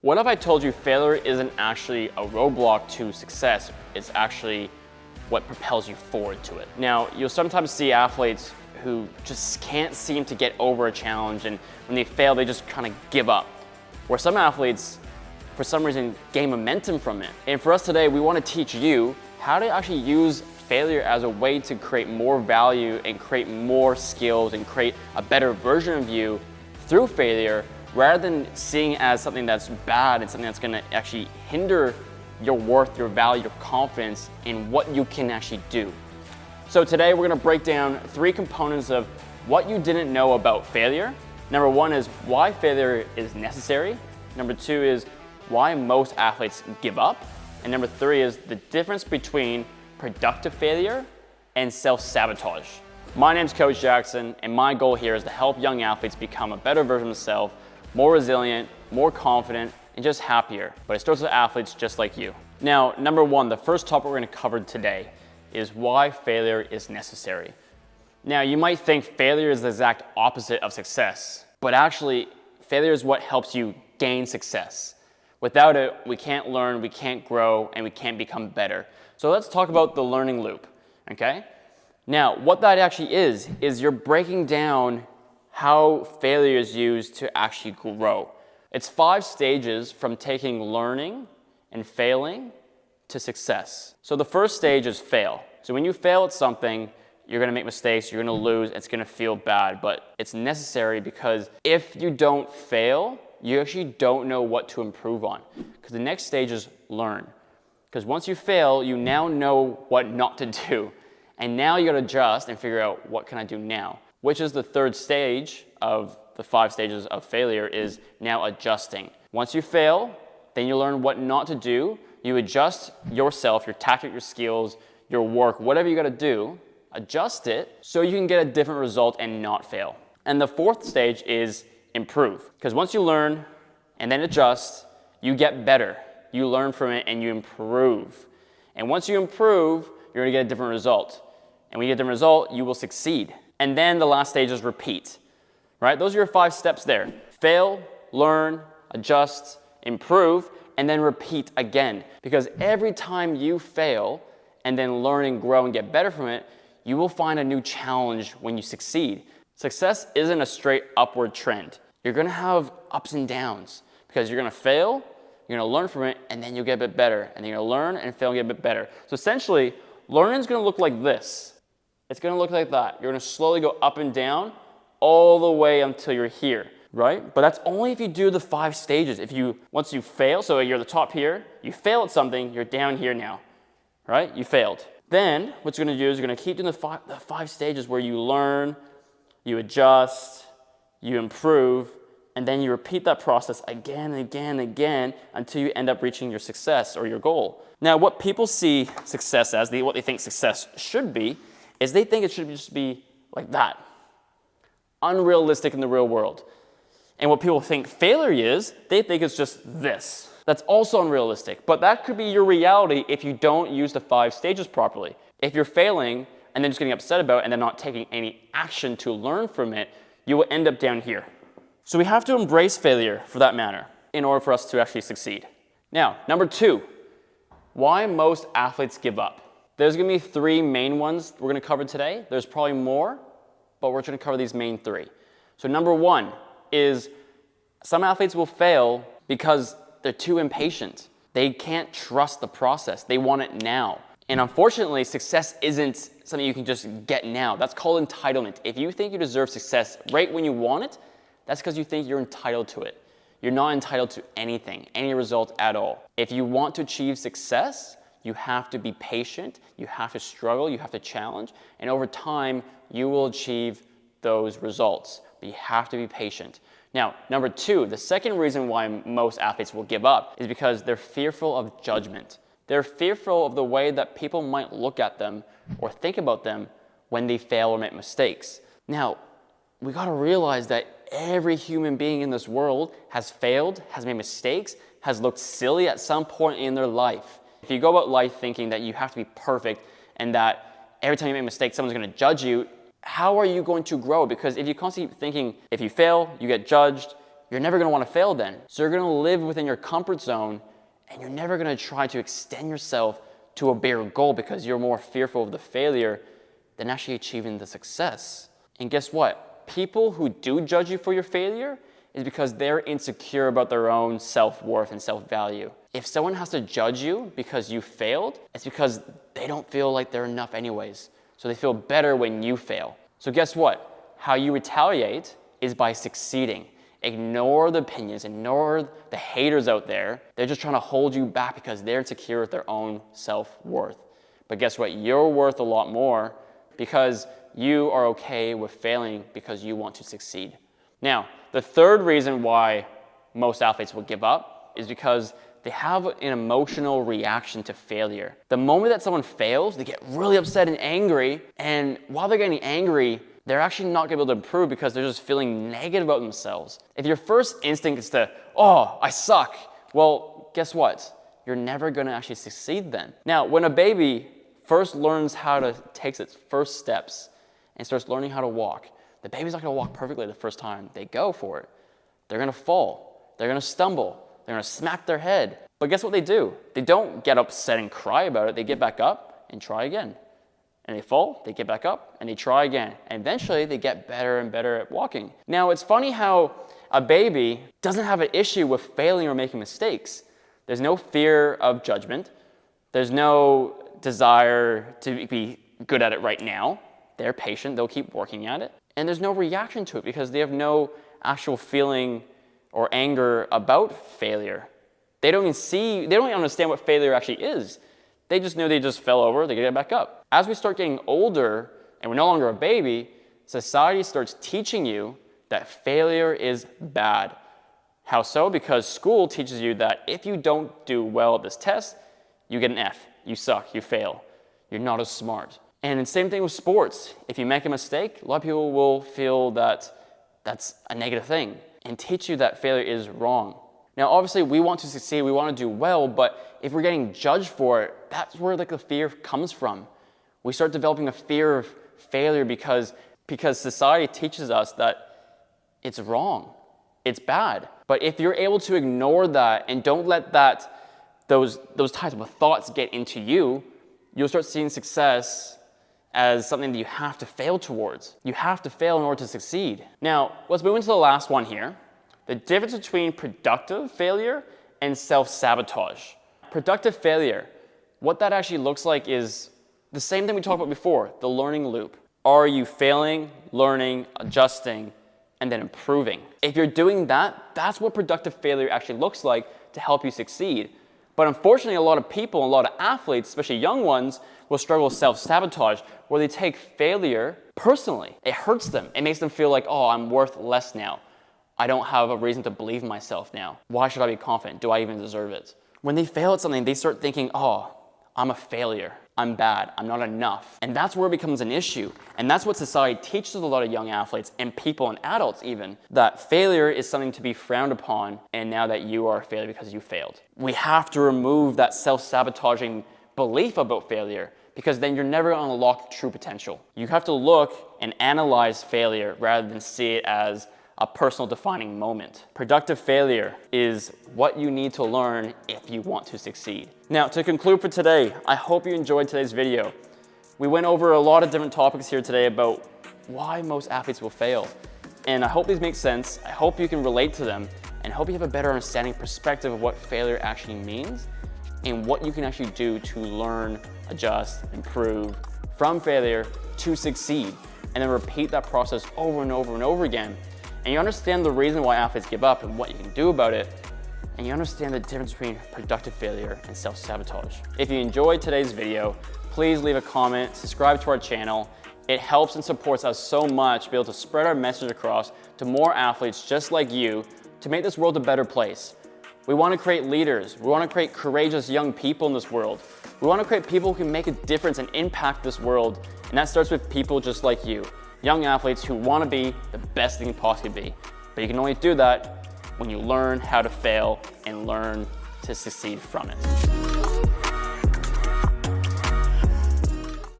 What if I told you failure isn't actually a roadblock to success, it's actually what propels you forward to it? Now, you'll sometimes see athletes who just can't seem to get over a challenge, and when they fail, they just kind of give up. Where some athletes, for some reason, gain momentum from it. And for us today, we want to teach you how to actually use failure as a way to create more value and create more skills and create a better version of you through failure, rather than seeing it as something that's bad and something that's going to actually hinder your worth, your value, your confidence in what you can actually do. So today we're going to break down 3 components of what you didn't know about failure. Number 1 is why failure is necessary. Number 2 is why most athletes give up. And number 3 is the difference between productive failure and self-sabotage. My name's Coach Jackson, and my goal here is to help young athletes become a better version of themselves, more resilient, more confident, and just happier. But it starts with athletes just like you. Now, number 1, the first topic we're going to cover today is why failure is necessary. Now, you might think failure is the exact opposite of success, but actually, failure is what helps you gain success. Without it, we can't learn, we can't grow, and we can't become better. So let's talk about the learning loop, okay? Now, what that actually is you're breaking down how failure is used to actually grow. It's 5 stages from taking learning and failing to success. So the first stage is fail. So when you fail at something, you're gonna make mistakes, you're gonna lose, it's gonna feel bad, but it's necessary because if you don't fail, you actually don't know what to improve on. Because the next stage is learn. Because once you fail, you now know what not to do. And now you gotta adjust and figure out what can I do now, which is the third stage of the 5 stages of failure, is now adjusting. Once you fail, then you learn what not to do. You adjust yourself, your tactic, your skills, your work, whatever you gotta do, adjust it so you can get a different result and not fail. And the 4th stage is improve. Because once you learn and then adjust, you get better. You learn from it and you improve. And once you improve, you're gonna get a different result. And when you get a different result, you will succeed. And then the last stage is repeat, right? Those are your 5 steps there. Fail, learn, adjust, improve, and then repeat again. Because every time you fail and then learn and grow and get better from it, you will find a new challenge when you succeed. Success isn't a straight upward trend. You're gonna have ups and downs because you're gonna fail, you're gonna learn from it, and then you'll get a bit better. And then you're gonna learn and fail and get a bit better. So essentially, learning is gonna look like this. It's gonna look like that. You're gonna slowly go up and down all the way until you're here, right? But that's only if you do the 5 stages. Once you fail, so you're at the top here, you fail at something, you're down here now, right? You failed. Then what you're gonna do is you're gonna keep doing the 5 stages where you learn, you adjust, you improve, and then you repeat that process again and again and again until you end up reaching your success or your goal. Now, what people see success as, what they think success should be, is they think it should just be like that. Unrealistic in the real world. And what people think failure is, they think it's just this. That's also unrealistic, but that could be your reality if you don't use the 5 stages properly. If you're failing and then just getting upset about it and then not taking any action to learn from it, you will end up down here. So we have to embrace failure for that matter in order for us to actually succeed. Now, number 2, why most athletes give up. There's gonna be 3 main ones we're gonna cover today. There's probably more, but we're gonna cover these main 3. So number 1 is some athletes will fail because they're too impatient. They can't trust the process. They want it now. And unfortunately, success isn't something you can just get now. That's called entitlement. If you think you deserve success right when you want it, that's because you think you're entitled to it. You're not entitled to anything, any result at all. If you want to achieve success, you have to be patient, you have to struggle, you have to challenge, and over time, you will achieve those results. But you have to be patient. Now, number 2, the second reason why most athletes will give up is because they're fearful of judgment. They're fearful of the way that people might look at them or think about them when they fail or make mistakes. Now, we gotta realize that every human being in this world has failed, has made mistakes, has looked silly at some point in their life. If you go about life thinking that you have to be perfect and that every time you make a mistake, someone's gonna judge you, how are you going to grow? Because if you constantly thinking, if you fail, you get judged, you're never gonna wanna fail then. So you're gonna live within your comfort zone, and you're never gonna try to extend yourself to a bigger goal because you're more fearful of the failure than actually achieving the success. And guess what? People who do judge you for your failure is because they're insecure about their own self-worth and self-value. If someone has to judge you because you failed, it's because they don't feel like they're enough anyways. So they feel better when you fail. So guess what? How you retaliate is by succeeding. Ignore the opinions, ignore the haters out there. They're just trying to hold you back because they're insecure with their own self-worth. But guess what? You're worth a lot more because you are okay with failing because you want to succeed. Now, the third reason why most athletes will give up is because they have an emotional reaction to failure. The moment that someone fails, they get really upset and angry, and while they're getting angry, they're actually not going to be able to improve because they're just feeling negative about themselves. If your first instinct is to, oh, I suck, well, guess what? You're never going to actually succeed then. Now, when a baby first learns how to take its first steps and starts learning how to walk, the baby's not going to walk perfectly the first time they go for it. They're going to fall. They're going to stumble. They're going to smack their head. But guess what they do? They don't get upset and cry about it. They get back up and try again. And they fall, they get back up, and they try again. And eventually, they get better and better at walking. Now, it's funny how a baby doesn't have an issue with failing or making mistakes. There's no fear of judgment. There's no desire to be good at it right now. They're patient. They'll keep working at it. And there's no reaction to it because they have no actual feeling or anger about failure. They don't even understand what failure actually is. They just know they just fell over, they get back up. As we start getting older and we're no longer a baby, society starts teaching you that failure is bad. How so? Because school teaches you that if you don't do well at this test, you get an F. You suck, you fail. You're not as smart. And the same thing with sports. If you make a mistake, a lot of people will feel that that's a negative thing and teach you that failure is wrong. Now, obviously, we want to succeed, we want to do well, but if we're getting judged for it, that's where the fear comes from. We start developing a fear of failure because society teaches us that it's wrong, it's bad. But if you're able to ignore that and don't let those types of thoughts get into you, you'll start seeing success as something that you have to fail towards. You have to fail in order to succeed. Now, let's move into the last one here. The difference between productive failure and self-sabotage. Productive failure, what that actually looks like is the same thing we talked about before, the learning loop. Are you failing, learning, adjusting, and then improving? If you're doing that, that's what productive failure actually looks like to help you succeed. But unfortunately, a lot of people, a lot of athletes, especially young ones, will struggle with self-sabotage, where they take failure personally. It hurts them. It makes them feel like, oh, I'm worth less now. I don't have a reason to believe in myself now. Why should I be confident? Do I even deserve it? When they fail at something, they start thinking, oh, I'm a failure. I'm bad. I'm not enough. And that's where it becomes an issue. And that's what society teaches a lot of young athletes and people and adults even, that failure is something to be frowned upon, and now that you are a failure because you failed. We have to remove that self-sabotaging belief about failure, because then you're never going to unlock true potential. You have to look and analyze failure rather than see it as a personal defining moment. Productive failure is what you need to learn if you want to succeed. Now, to conclude for today, I hope you enjoyed today's video. We went over a lot of different topics here today about why most athletes will fail. And I hope these make sense. I hope you can relate to them, and hope you have a better understanding perspective of what failure actually means and what you can actually do to learn, adjust, improve from failure to succeed, and then repeat that process over and over and over again. And you understand the reason why athletes give up and what you can do about it, and you understand the difference between productive failure and self-sabotage. If you enjoyed today's video, please leave a comment, subscribe to our channel. It helps and supports us so much to be able to spread our message across to more athletes just like you to make this world a better place. We want to create leaders. We want to create courageous young people in this world. We want to create people who can make a difference and impact this world, and that starts with people just like you. Young athletes who want to be the best they can possibly be. But you can only do that when you learn how to fail and learn to succeed from it.